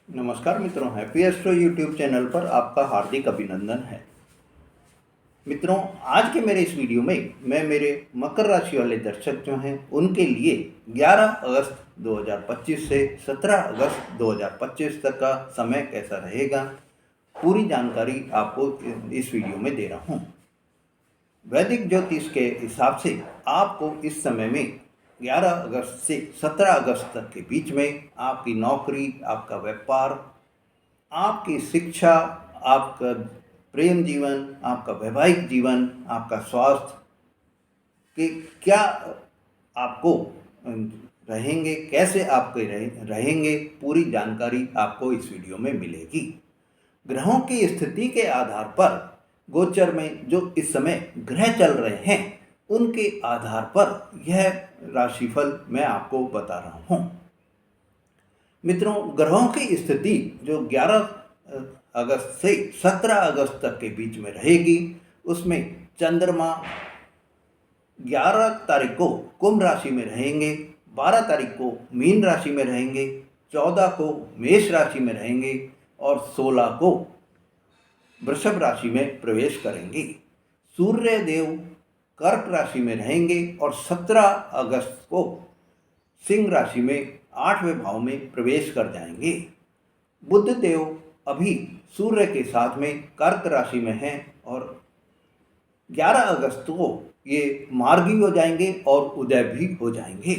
नमस्कार मित्रों, happy astro YouTube channel पर आपका हार्दिक अभिनंदन है। मित्रों, आज के मेरे इस वीडियो में मैं मेरे मकर राशि वाले दर्शक जो हैं उनके लिए 11 अगस्त 2025 से 17 अगस्त 2025 तक का समय कैसा रहेगा, पूरी जानकारी आपको इस वीडियो में दे रहा हूँ। वैदिक ज्योतिष के हिसाब से आपको इस समय में 11 अगस्त से 17 अगस्त तक के बीच में आपकी नौकरी, आपका व्यापार, आपकी शिक्षा, आपका प्रेम जीवन, आपका वैवाहिक जीवन, आपका स्वास्थ्य के क्या आपको रहेंगे, कैसे आपके रहेंगे, पूरी जानकारी आपको इस वीडियो में मिलेगी। ग्रहों की स्थिति के आधार पर गोचर में जो इस समय ग्रह चल रहे हैं उनके आधार पर यह राशिफल मैं आपको बता रहा हूँ। मित्रों, ग्रहों की स्थिति जो 11 अगस्त से 17 अगस्त तक के बीच में रहेगी, उसमें चंद्रमा 11 तारीख को कुंभ राशि में रहेंगे, 12 तारीख को मीन राशि में रहेंगे, 14 को मेष राशि में रहेंगे और 16 को वृषभ राशि में प्रवेश करेंगे। सूर्य देव कर्क राशि में रहेंगे और 17 अगस्त को सिंह राशि में 8वें भाव में प्रवेश कर जाएंगे। बुध देव अभी सूर्य के साथ में कर्क राशि में हैं और 11 अगस्त को ये मार्गी हो जाएंगे और उदय भी हो जाएंगे।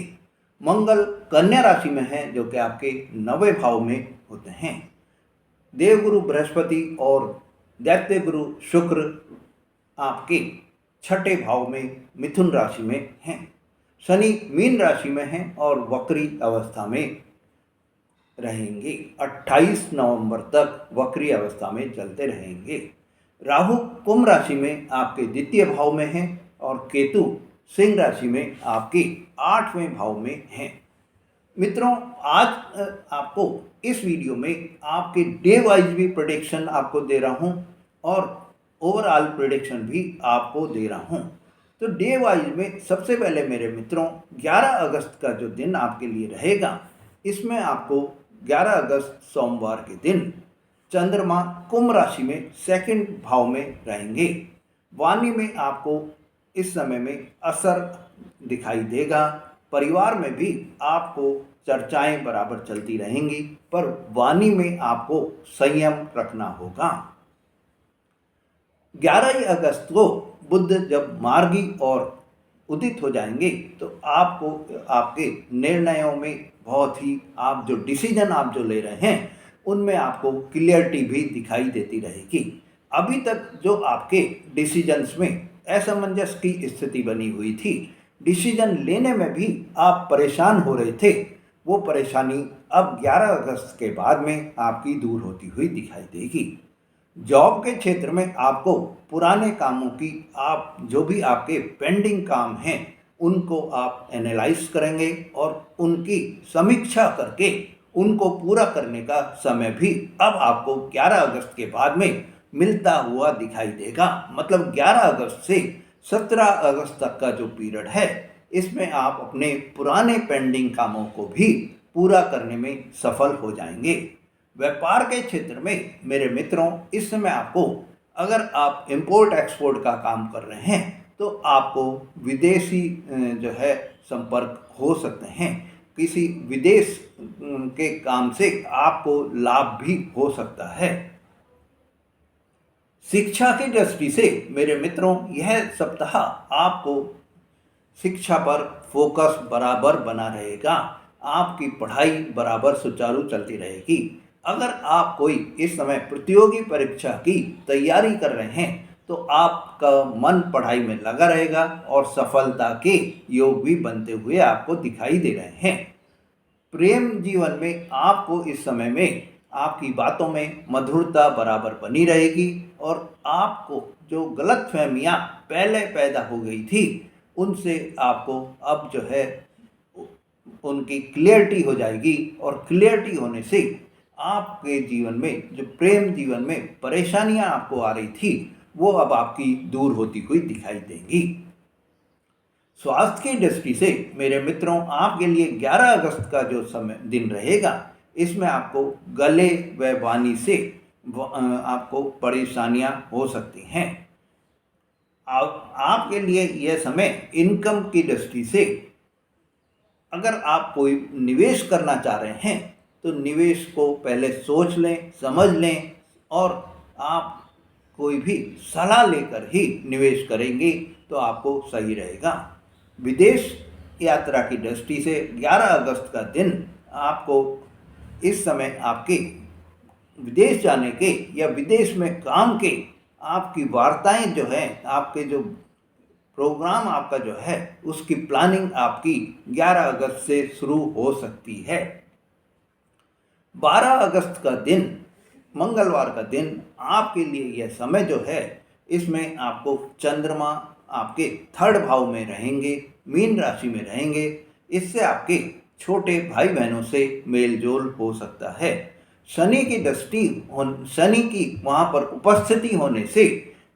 मंगल कन्या राशि में है जो कि आपके 9वें भाव में होते हैं। देवगुरु बृहस्पति और दैत्य गुरु शुक्र आपके 6ठे भाव में मिथुन राशि में हैं। शनि मीन राशि में हैं और वक्री अवस्था में रहेंगे। 28 नवंबर तक वक्री अवस्था में चलते रहेंगे। राहु कुंभ राशि में आपके द्वितीय भाव में हैं और केतु सिंह राशि में आपके 8वें भाव में हैं। मित्रों, आज आपको इस वीडियो में आपके डे वाइज भी प्रेडिक्शन आपको दे रहा हूं और ओवरऑल प्रेडिक्शन भी आपको दे रहा हूं। तो डे वाइज में सबसे पहले मेरे मित्रों 11 अगस्त का जो दिन आपके लिए रहेगा, इसमें आपको 11 अगस्त सोमवार के दिन चंद्रमा कुंभ राशि में 2nd भाव में रहेंगे। वाणी में आपको इस समय में असर दिखाई देगा। परिवार में भी आपको चर्चाएं बराबर चलती रहेंगी, पर वाणी में आपको संयम रखना होगा। 11 अगस्त को बुध जब मार्गी और उदित हो जाएंगे तो आपको आपके निर्णयों में बहुत ही आप जो डिसीजन आप जो ले रहे हैं उनमें आपको क्लियरिटी भी दिखाई देती रहेगी। अभी तक जो आपके डिसीजंस में असमंजस की स्थिति बनी हुई थी, डिसीजन लेने में भी आप परेशान हो रहे थे, वो परेशानी अब 11 अगस्त के बाद में आपकी दूर होती हुई दिखाई देगी। जॉब के क्षेत्र में आपको पुराने कामों की आप जो भी आपके पेंडिंग काम हैं उनको आप एनालाइज करेंगे और उनकी समीक्षा करके उनको पूरा करने का समय भी अब आपको 11 अगस्त के बाद में मिलता हुआ दिखाई देगा। मतलब 11 अगस्त से 17 अगस्त तक का जो पीरियड है, इसमें आप अपने पुराने पेंडिंग कामों को भी पूरा करने में सफल हो जाएंगे। व्यापार के क्षेत्र में मेरे मित्रों इस समय आपको, अगर आप इंपोर्ट एक्सपोर्ट का काम कर रहे हैं तो आपको विदेशी जो है संपर्क हो सकते हैं। किसी विदेश के काम से आपको लाभ भी हो सकता है। शिक्षा की दृष्टि से मेरे मित्रों यह सप्ताह आपको शिक्षा पर फोकस बराबर बना रहेगा। आपकी पढ़ाई बराबर सुचारू चलती रहेगी। अगर आप कोई इस समय प्रतियोगी परीक्षा की तैयारी कर रहे हैं तो आपका मन पढ़ाई में लगा रहेगा और सफलता के योग भी बनते हुए आपको दिखाई दे रहे हैं। प्रेम जीवन में आपको इस समय में आपकी बातों में मधुरता बराबर बनी रहेगी और आपको जो गलतफहमियां पहले पैदा हो गई थी उनसे आपको अब जो है उनकी क्लियरिटी हो जाएगी और क्लियरिटी होने से आपके जीवन में जो प्रेम जीवन में परेशानियां आपको आ रही थी वो अब आपकी दूर होती हुई दिखाई देंगी। स्वास्थ्य की दृष्टि से मेरे मित्रों आपके लिए 11 अगस्त का जो समय दिन रहेगा, इसमें आपको गले व वाणी से आपको परेशानियां हो सकती हैं। आपके लिए यह समय इनकम की दृष्टि से, अगर आप कोई निवेश करना चाह रहे हैं तो निवेश को पहले सोच लें, समझ लें, और आप कोई भी सलाह लेकर ही निवेश करेंगे तो आपको सही रहेगा। विदेश यात्रा की दृष्टि से 11 अगस्त का दिन आपको इस समय आपके विदेश जाने के या विदेश में काम के आपकी वार्ताएं जो है, आपके जो प्रोग्राम आपका जो है, उसकी प्लानिंग आपकी 11 अगस्त से शुरू हो सकती है। 12 अगस्त का दिन, मंगलवार का दिन, आपके लिए यह समय जो है, इसमें आपको चंद्रमा आपके 3rd भाव में रहेंगे, मीन राशि में रहेंगे। इससे आपके छोटे भाई बहनों से मेल जोल हो सकता है। शनि की दृष्टि, शनि की वहाँ पर उपस्थिति होने से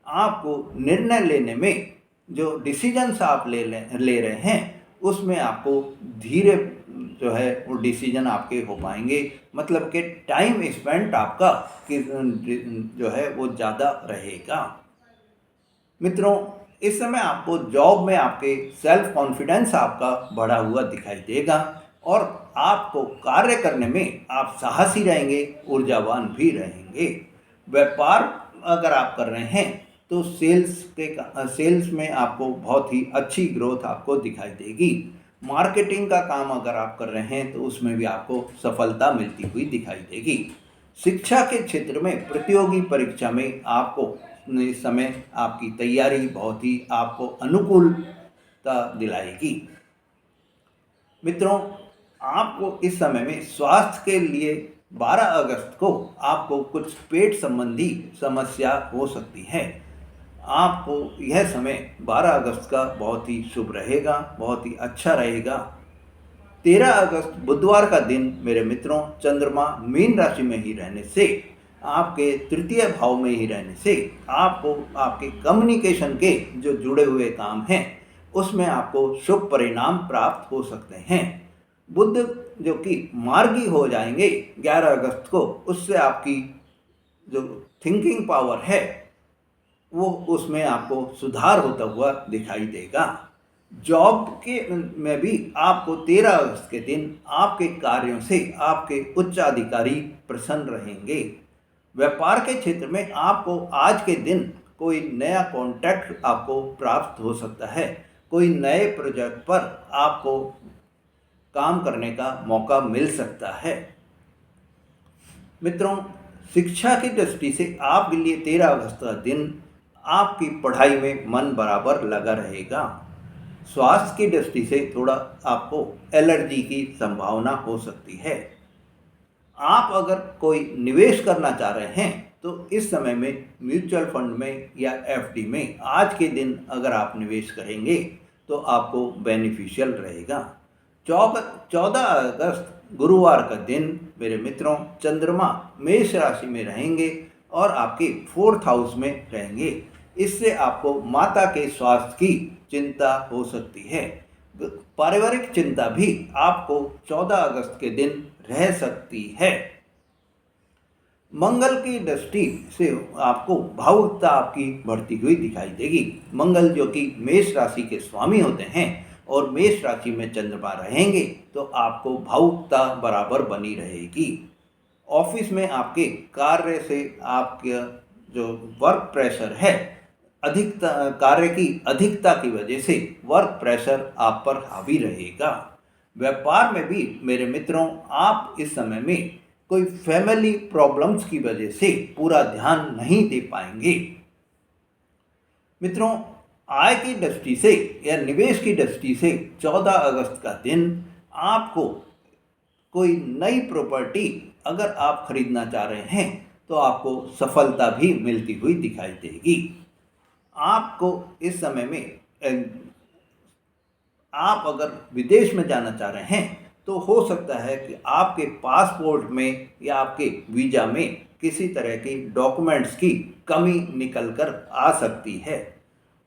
आपको निर्णय लेने में, जो डिसीजंस आप ले रहे हैं, उसमें आपको धीरे जो है वो डिसीजन आपके हो पाएंगे। मतलब कि टाइम स्पेंड आपका जो है वो ज़्यादा रहेगा। मित्रों, इस समय आपको जॉब में आपके सेल्फ कॉन्फिडेंस आपका बढ़ा हुआ दिखाई देगा और आपको कार्य करने में आप साहसी रहेंगे, ऊर्जावान भी रहेंगे। व्यापार अगर आप कर रहे हैं तो सेल्स में आपको बहुत ही अच्छी ग्रोथ आपको दिखाई देगी। मार्केटिंग का काम अगर आप कर रहे हैं तो उसमें भी आपको सफलता मिलती हुई दिखाई देगी। शिक्षा के क्षेत्र में प्रतियोगी परीक्षा में आपको इस समय आपकी तैयारी बहुत ही आपको अनुकूलता दिलाएगी। मित्रों, आपको इस समय में स्वास्थ्य के लिए 12 अगस्त को आपको कुछ पेट संबंधी समस्या हो सकती है। आपको यह समय 12 अगस्त का बहुत ही शुभ रहेगा, बहुत ही अच्छा रहेगा। 13 अगस्त बुधवार का दिन मेरे मित्रों, चंद्रमा मीन राशि में ही रहने से, आपके 3य भाव में ही रहने से, आपको आपके कम्युनिकेशन के जो जुड़े हुए काम हैं उसमें आपको शुभ परिणाम प्राप्त हो सकते हैं। बुध जो कि मार्गी हो जाएंगे 11 अगस्त को, उससे आपकी जो थिंकिंग पावर है वो, उसमें आपको सुधार होता हुआ दिखाई देगा। जॉब के में भी आपको 13 अगस्त के दिन आपके कार्यों से आपके उच्च अधिकारी प्रसन्न रहेंगे। व्यापार के क्षेत्र में आपको आज के दिन कोई नया कॉन्ट्रैक्ट आपको प्राप्त हो सकता है। कोई नए प्रोजेक्ट पर आपको काम करने का मौका मिल सकता है। मित्रों, शिक्षा की दृष्टि से आपके लिए 13 अगस्त का दिन आपकी पढ़ाई में मन बराबर लगा रहेगा। स्वास्थ्य की दृष्टि से थोड़ा आपको एलर्जी की संभावना हो सकती है। आप अगर कोई निवेश करना चाह रहे हैं तो इस समय में म्यूचुअल फंड में या एफडी में आज के दिन अगर आप निवेश करेंगे तो आपको बेनिफिशियल रहेगा। 14 अगस्त गुरुवार का दिन मेरे मित्रों, चंद्रमा मेष राशि में रहेंगे और आपके 4th हाउस में रहेंगे। इससे आपको माता के स्वास्थ्य की चिंता हो सकती है। पारिवारिक चिंता भी आपको 14 अगस्त के दिन रह सकती है। मंगल की दृष्टि से आपको भावुकता आपकी बढ़ती हुई दिखाई देगी। मंगल जो कि मेष राशि के स्वामी होते हैं और मेष राशि में चंद्रमा रहेंगे तो आपको भावुकता बराबर बनी रहेगी। ऑफिस में आपके कार्य से आपके जो वर्क प्रेशर है, अधिकता कार्य की अधिकता की वजह से वर्क प्रेशर आप पर हावी रहेगा। व्यापार में भी मेरे मित्रों, आप इस समय में कोई फैमिली प्रॉब्लम्स की वजह से पूरा ध्यान नहीं दे पाएंगे। मित्रों, आय की दृष्टि से या निवेश की दृष्टि से 14 अगस्त का दिन आपको कोई नई प्रॉपर्टी अगर आप खरीदना चाह रहे हैं तो आपको सफलता भी मिलती हुई दिखाई देगी। आपको इस समय में आप अगर विदेश में जाना चाह रहे हैं तो हो सकता है कि आपके पासपोर्ट में या आपके वीज़ा में किसी तरह के डॉक्यूमेंट्स की कमी निकल कर आ सकती है।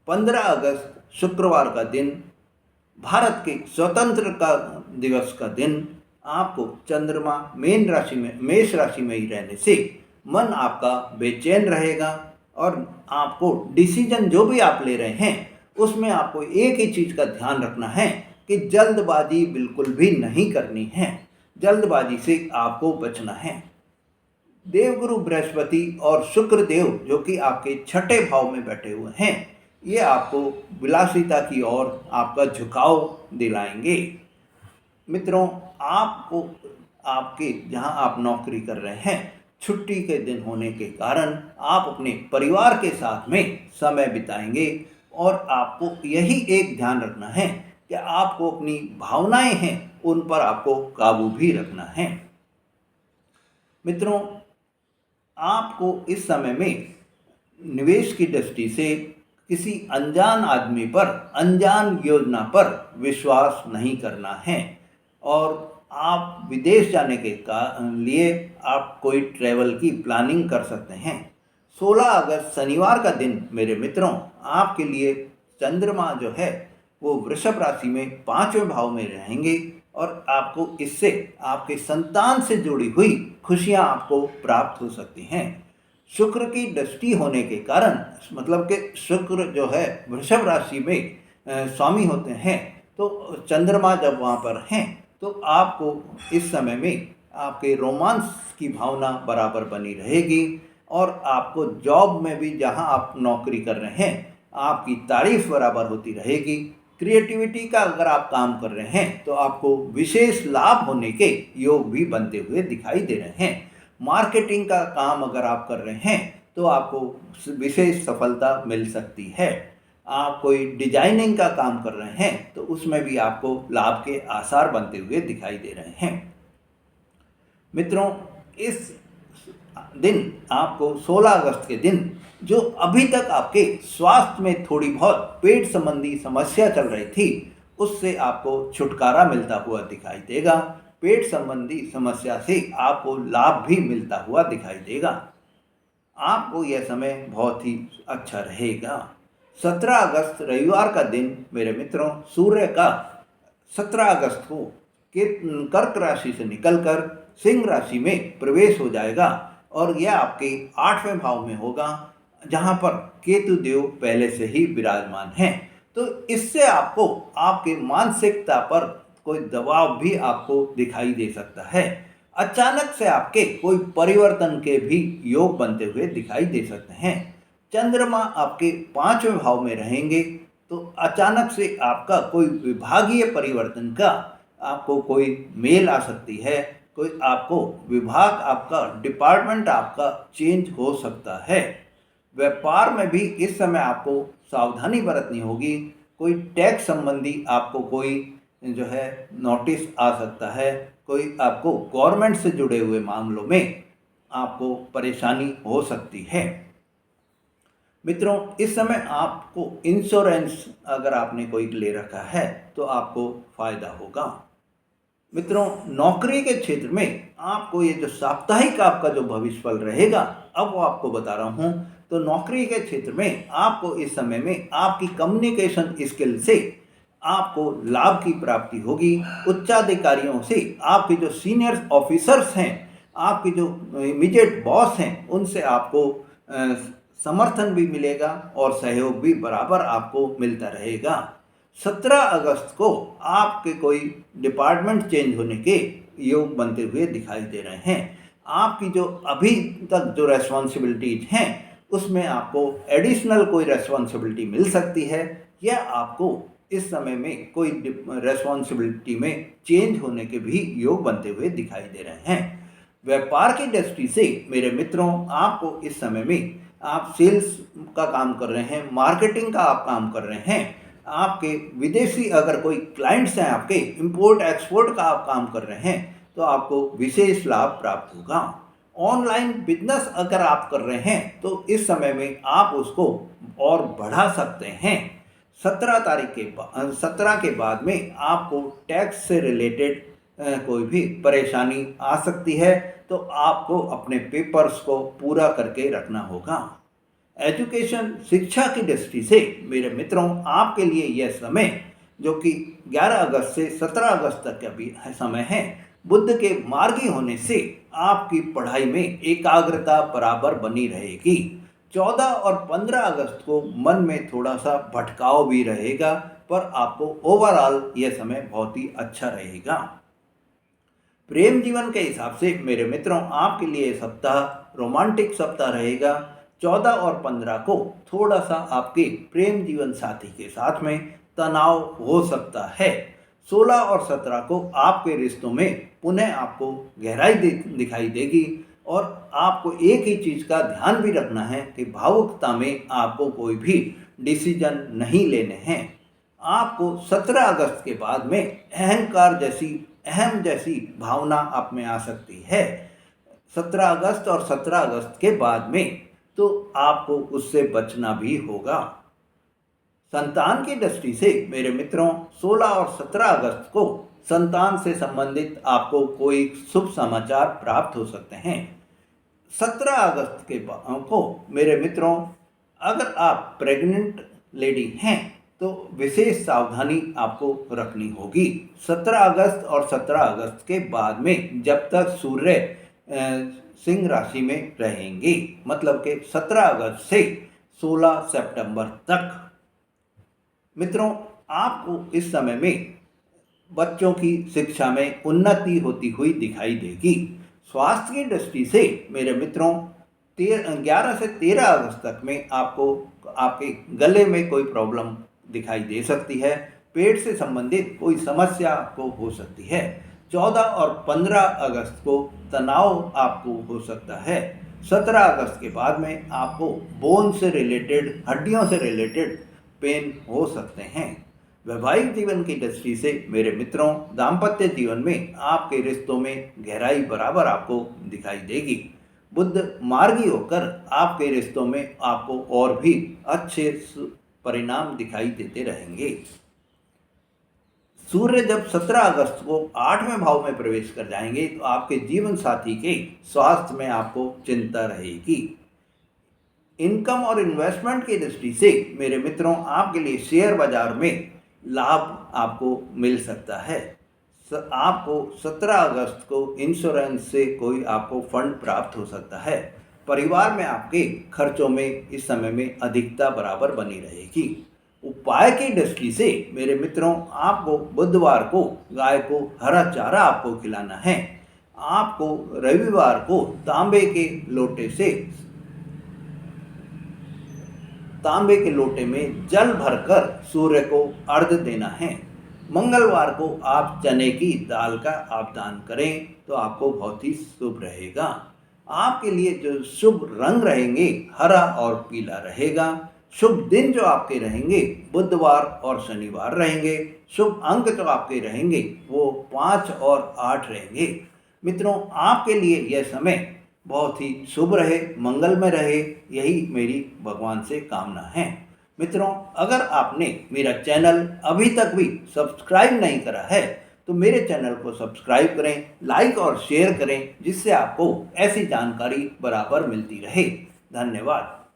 15 अगस्त शुक्रवार का दिन, भारत के स्वतंत्रता दिवस का दिन, आपको चंद्रमा मेष राशि में ही रहने से मन आपका बेचैन रहेगा और आपको डिसीजन जो भी आप ले रहे हैं उसमें आपको एक ही चीज़ का ध्यान रखना है कि जल्दबाजी बिल्कुल भी नहीं करनी है। जल्दबाजी से आपको बचना है। देवगुरु बृहस्पति और शुक्र देव जो कि आपके छठे भाव में बैठे हुए हैं, ये आपको विलासिता की ओर आपका झुकाव दिलाएंगे। मित्रों, आपको आपके जहां आप नौकरी कर रहे हैं, छुट्टी के दिन होने के कारण आप अपने परिवार के साथ में समय बिताएंगे और आपको यही एक ध्यान रखना है कि आपको अपनी भावनाएं हैं उन पर आपको काबू भी रखना है। मित्रों, आपको इस समय में निवेश की दृष्टि से किसी अनजान आदमी पर, अनजान योजना पर विश्वास नहीं करना है और आप विदेश जाने के लिए आप कोई ट्रैवल की प्लानिंग कर सकते हैं। 16 अगस्त शनिवार का दिन मेरे मित्रों आपके लिए चंद्रमा जो है वो वृषभ राशि में 5वें भाव में रहेंगे और आपको इससे आपके संतान से जुड़ी हुई खुशियां आपको प्राप्त हो सकती हैं। शुक्र की दृष्टि होने के कारण, मतलब कि शुक्र जो है वृषभ राशि में स्वामी होते हैं, तो चंद्रमा जब वहाँ पर हैं तो आपको इस समय में आपके रोमांस की भावना बराबर बनी रहेगी और आपको जॉब में भी जहाँ आप नौकरी कर रहे हैं आपकी तारीफ बराबर होती रहेगी। क्रिएटिविटी का अगर आप काम कर रहे हैं तो आपको विशेष लाभ होने के योग भी बनते हुए दिखाई दे रहे हैं। मार्केटिंग का काम अगर आप कर रहे हैं तो आपको विशेष सफलता मिल सकती है। आप कोई डिजाइनिंग का काम कर रहे हैं तो उसमें भी आपको लाभ के आसार बनते हुए दिखाई दे रहे हैं। मित्रों, इस दिन आपको 16 अगस्त के दिन जो अभी तक आपके स्वास्थ्य में थोड़ी बहुत पेट संबंधी समस्या चल रही थी उससे आपको छुटकारा मिलता हुआ दिखाई देगा। पेट संबंधी समस्या से आपको लाभ भी मिलता हुआ दिखाई देगा। आपको यह समय बहुत ही अच्छा रहेगा। 17 अगस्त रविवार का दिन मेरे मित्रों सूर्य का 17 अगस्त को कर्क राशि से निकलकर सिंह राशि में प्रवेश हो जाएगा और यह आपके 8वें भाव में होगा जहां पर केतु देव पहले से ही विराजमान हैं। तो इससे आपको आपके मानसिकता पर कोई दबाव भी आपको दिखाई दे सकता है। अचानक से आपके कोई परिवर्तन के भी योग बनते हुए दिखाई दे सकते हैं। चंद्रमा आपके 5वें भाव में रहेंगे तो अचानक से आपका कोई विभागीय परिवर्तन का आपको कोई मेल आ सकती है। कोई आपको विभाग, आपका डिपार्टमेंट आपका चेंज हो सकता है। व्यापार में भी इस समय आपको सावधानी बरतनी होगी। कोई टैक्स संबंधी आपको कोई जो है नोटिस आ सकता है। कोई आपको गवर्नमेंट से जुड़े हुए मामलों में आपको परेशानी हो सकती है। मित्रों, इस समय आपको इंश्योरेंस अगर आपने कोई ले रखा है तो आपको फायदा होगा। मित्रों, नौकरी के क्षेत्र में आपको ये जो साप्ताहिक आपका जो भविष्य फल रहेगा अब वो आपको बता रहा हूँ। तो नौकरी के क्षेत्र में आपको इस समय में आपकी कम्युनिकेशन स्किल से आपको लाभ की प्राप्ति होगी। उच्चाधिकारियों से, आपके जो सीनियर ऑफिसर्स हैं, आपके जो इमीडिएट बॉस हैं, उनसे आपको समर्थन भी मिलेगा और सहयोग भी बराबर आपको मिलता रहेगा। 17 अगस्त को आपके कोई डिपार्टमेंट चेंज होने के योग बनते हुए दिखाई दे रहे हैं। आपकी जो अभी तक जो रेस्पॉन्सिबिलिटीज हैं उसमें आपको एडिशनल कोई रेस्पॉन्सिबिलिटी मिल सकती है या आपको इस समय में कोई रेस्पॉन्सिबिलिटी में चेंज होने के भी योग बनते हुए दिखाई दे रहे हैं। व्यापार की दृष्टि से मेरे मित्रों आपको इस समय में, आप सेल्स का काम कर रहे हैं, मार्केटिंग का आप काम कर रहे हैं, आपके विदेशी अगर कोई क्लाइंट्स हैं, आपके इंपोर्ट एक्सपोर्ट का आप काम कर रहे हैं तो आपको विशेष लाभ प्राप्त होगा। ऑनलाइन बिजनेस अगर आप कर रहे हैं तो इस समय में आप उसको और बढ़ा सकते हैं। 17 के बाद में आपको टैक्स से रिलेटेड कोई भी परेशानी आ सकती है तो आपको अपने पेपर्स को पूरा करके रखना होगा। एजुकेशन, शिक्षा की दृष्टि से मेरे मित्रों आपके लिए यह समय जो कि 11 अगस्त से 17 अगस्त तक का भी समय है बुध के मार्गी होने से आपकी पढ़ाई में एकाग्रता बराबर बनी रहेगी। 14 और 15 अगस्त को मन में थोड़ा सा भटकाव भी रहेगा, पर आपको ओवरऑल यह समय बहुत ही अच्छा रहेगा। प्रेम जीवन के हिसाब से मेरे मित्रों, आपके लिए सप्ताह रोमांटिक सप्ताह रहेगा। 14 और 15 को थोड़ा सा आपके प्रेम जीवन साथी के साथ में तनाव हो सकता है। 16 और 17 को आपके रिश्तों में पुनः आपको गहराई दिखाई देगी, और आपको एक ही चीज़ का ध्यान भी रखना है कि भावुकता में आपको कोई भी डिसीजन नहीं लेने हैं। आपको 17 अगस्त के बाद में अहंकार जैसी अहम जैसी भावना आप में आ सकती है। 17 अगस्त और 17 अगस्त के बाद में तो आपको उससे बचना भी होगा। संतान की दृष्टि से मेरे मित्रों, 16 और 17 अगस्त को संतान से संबंधित आपको कोई शुभ समाचार प्राप्त हो सकते हैं। 17 अगस्त के को मेरे मित्रों, अगर आप प्रेग्नेंट लेडी हैं तो विशेष सावधानी आपको रखनी होगी। 17 अगस्त और 17 अगस्त के बाद में जब तक सूर्य सिंह राशि में रहेंगे, मतलब कि 17 अगस्त से 16 सितंबर तक। मित्रों, आपको इस समय में बच्चों की शिक्षा में उन्नति होती हुई दिखाई देगी। स्वास्थ्य की दृष्टि से मेरे मित्रों, 11 से 13 अगस्त तक में आपको आपके गले में कोई प्रॉब्लम दिखाई दे सकती है। पेट से संबंधित कोई समस्या आपको हो सकती है। 14 और 15 अगस्त को तनाव आपको हो सकता है। 17 अगस्त के बाद में आपको बोन से रिलेटेड, हड्डियों से रिलेटेड पेन हो सकते हैं। वैवाहिक जीवन की दृष्टि से मेरे मित्रों, दाम्पत्य जीवन में आपके रिश्तों में गहराई बराबर आपको दिखाई देगी। बुध मार्गी होकर आपके रिश्तों में आपको और भी अच्छे परिणाम दिखाई देते रहेंगे। सूर्य जब 17 अगस्त को 8वें भाव में प्रवेश कर जाएंगे तो आपके जीवन साथी के स्वास्थ्य में आपको चिंता रहेगी। इनकम और इन्वेस्टमेंट की दृष्टि से मेरे मित्रों, आपके लिए शेयर बाजार में लाभ आपको मिल सकता है। आपको 17 अगस्त को इंश्योरेंस से कोई आपको फंड प्राप्त हो सकता है। परिवार में आपके खर्चों में इस समय में अधिकता बराबर बनी रहेगी। उपाय की दृष्टि से मेरे मित्रों, आपको बुधवार को गाय को हरा चारा आपको खिलाना है। आपको रविवार को तांबे के लोटे में जल भरकर सूर्य को अर्घ्य देना है। मंगलवार को आप चने की दाल का आप दान करें तो आपको बहुत ही शुभ रहेगा। आपके लिए जो शुभ रंग रहेंगे हरा और पीला रहेगा। शुभ दिन जो आपके रहेंगे बुधवार और शनिवार रहेंगे। शुभ अंक जो आपके रहेंगे वो 5 और 8 रहेंगे। मित्रों, आपके लिए यह समय बहुत ही शुभ रहे, मंगलमय रहे, यही मेरी भगवान से कामना है। मित्रों, अगर आपने मेरा चैनल अभी तक भी सब्सक्राइब नहीं करा है तो मेरे चैनल को सब्सक्राइब करें, लाइक और शेयर करें, जिससे आपको ऐसी जानकारी बराबर मिलती रहे। धन्यवाद।